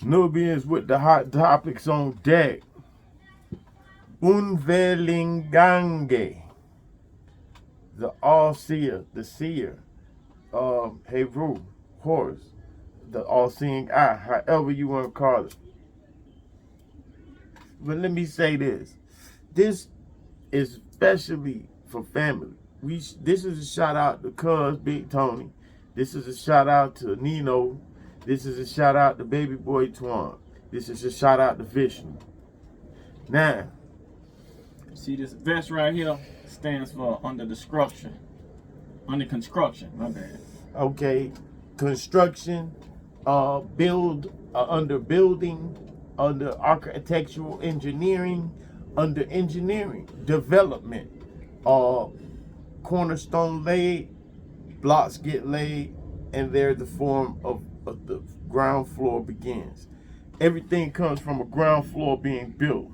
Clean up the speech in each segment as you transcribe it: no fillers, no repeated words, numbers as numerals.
Nubians with the hot topics on deck. Unvelingange, the all-seer, the seer. Heru, Horus, the all-seeing eye, however you want to call it. But let me say this. This is especially for family. This is a shout out to Cuz Big Tony. This is a shout out to Nino. This is a shout out to Baby Boy Twan. This is a shout out to Vishnu. Now, see this vest right here stands for under construction. Under construction, my bad. Okay, construction, under building, under architectural engineering, under engineering, development, cornerstone laid, blocks get laid, and there the form of the ground floor begins. Everything comes from a ground floor being built.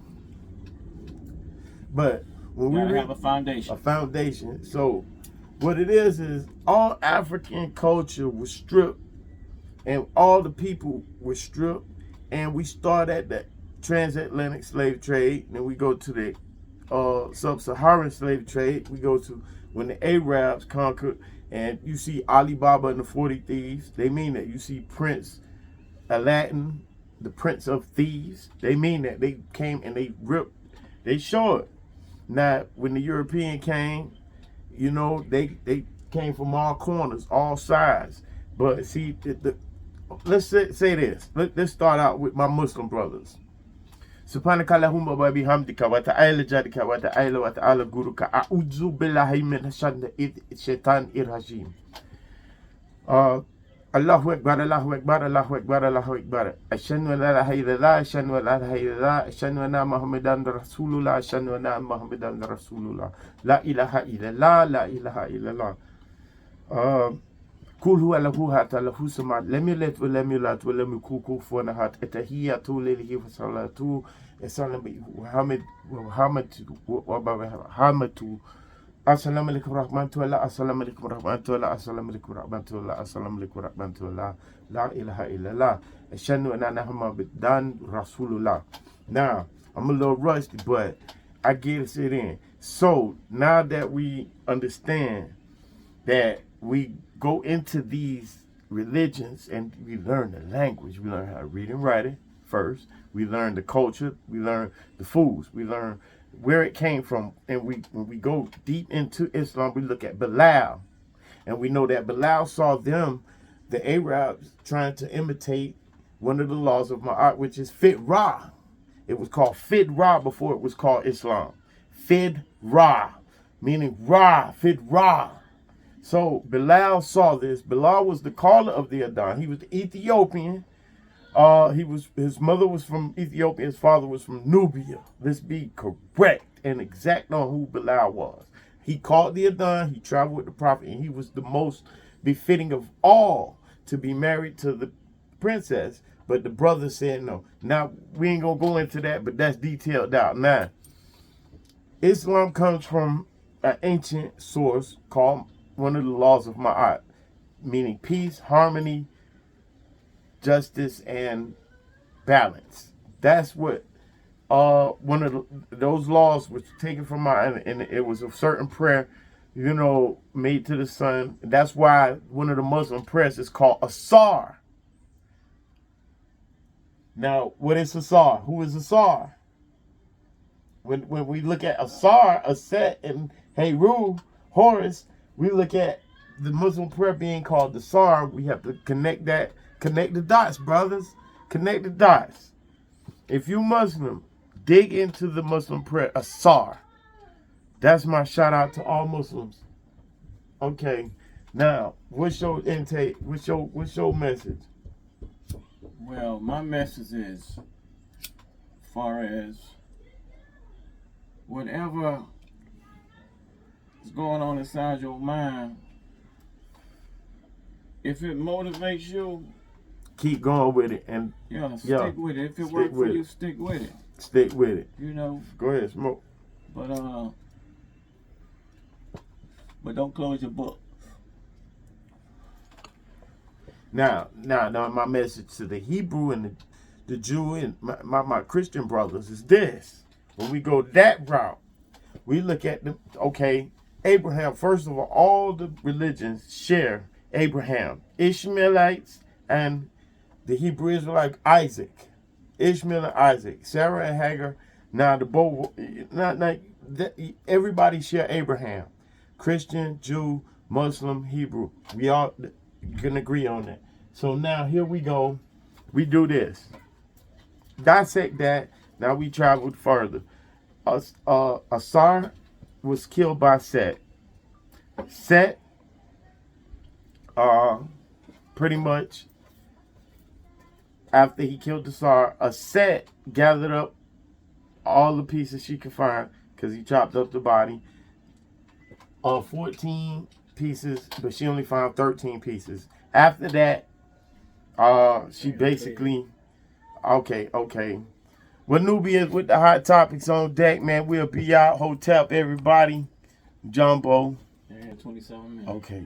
But when we have a foundation. A foundation. So what it is all African culture was stripped, and all the people were stripped, and we start at the transatlantic slave trade, then we go to the sub-Saharan slave trade. We go to when the Arabs conquered, and you see Alibaba and the 40 Thieves. They mean that. You see Prince Aladdin, the Prince of Thieves. They mean that. They came and they ripped. They show it. Now, when the European came, you know, they came from all corners, all sides. But see, let's say this. Let's start out with my Muslim brothers. Subhanaka Allahumma wa bihamdika wa ta'ala jadika wa ta'ala wa ta'ala guruka a'udzu billahi min shaitanir rajim. Allahu Akbar, Allahu Akbar, Allahu Akbar, Allahu Akbar. Ashhadu an la ilaha illallah, ashhadu an la ilaha illallah, ashhadu anna Muhammadan Rasulullah, ashhadu anna Muhammadan Rasulullah. La ilaha illallah, la ilaha illallah. Kul huwa lahu hata lahu samad. Lam yalid wa lam yulad wa lam yakul kufuwan ahad. Atahiyatu lillahi wa salatu Muhammadu. Assalamu alaikum rahmatullah, assalamu alaikum rahmatullah, assalamu alaikum rahmatullah, assalamu alaikum rahmatullah, la ilaha illallah, ashhadu anna Muhammadan Rasulullah. Now, I'm a little rusty, but I get it in. So, now that we understand that we go into these religions and we learn the language, we learn how to read and write it first, we learn the culture, we learn the foods, we learn where it came from, and when we go deep into Islam, we look at Bilal, and we know that Bilal saw them, the Arabs, trying to imitate one of the laws of Ma'at, which is Fit Ra. It was called Fit Ra before it was called Islam. Fit Ra, meaning Ra, Fit Ra. So Bilal saw this. Bilal was the caller of the Adhan. He was the Ethiopian. His mother was from Ethiopia. His father was from Nubia. Let's be correct and exact on who Bilal was. He called the Adhan. He traveled with the Prophet, and he was the most befitting of all to be married to the princess. But the brother said no. Now, we ain't going to go into that, but that's detailed out. Now, Islam comes from an ancient source called one of the laws of Ma'at, meaning peace, harmony, justice, and balance. That's what one of those laws was taken from Ma'at, and it was a certain prayer, you know, made to the sun. That's why one of the Muslim prayers is called Asar. Now, what is Asar? Who is Asar? When we look at Asar, Aset, and Heru, Horus, we look at the Muslim prayer being called the Asar. We have to connect the dots, brothers. Connect the dots. If you Muslim, dig into the Muslim prayer, Asar. That's my shout out to all Muslims. Okay, now, what's your intake? What's your message? Well, my message is, as far as whatever is going on inside your mind, if it motivates you, keep going with it, and stick with it. If it works for you, stick with it. Stick with it. You know. Go ahead, smoke. But don't close your book. Now, my message to the Hebrew and the Jew and my Christian brothers is this. When we go that route, we look at Abraham. First of all the religions share Abraham. Ishmaelites and the Hebrew Israelite Isaac. Ishmael and Isaac. Sarah and Hagar. Now everybody share Abraham. Christian, Jew, Muslim, Hebrew. We all can agree on that. So now here we go. We do this. Dissect that. Now we traveled further. Asar was killed by Set. Set, pretty much after he killed Asar, Set gathered up all the pieces she could find because he chopped up the body. 14 pieces, but she only found 13 pieces. After that, she basically, okay. Well, Nubians with the hot topics on deck, man. We'll be out. Hotep, everybody. Jumbo. Yeah, 27 minutes. Okay.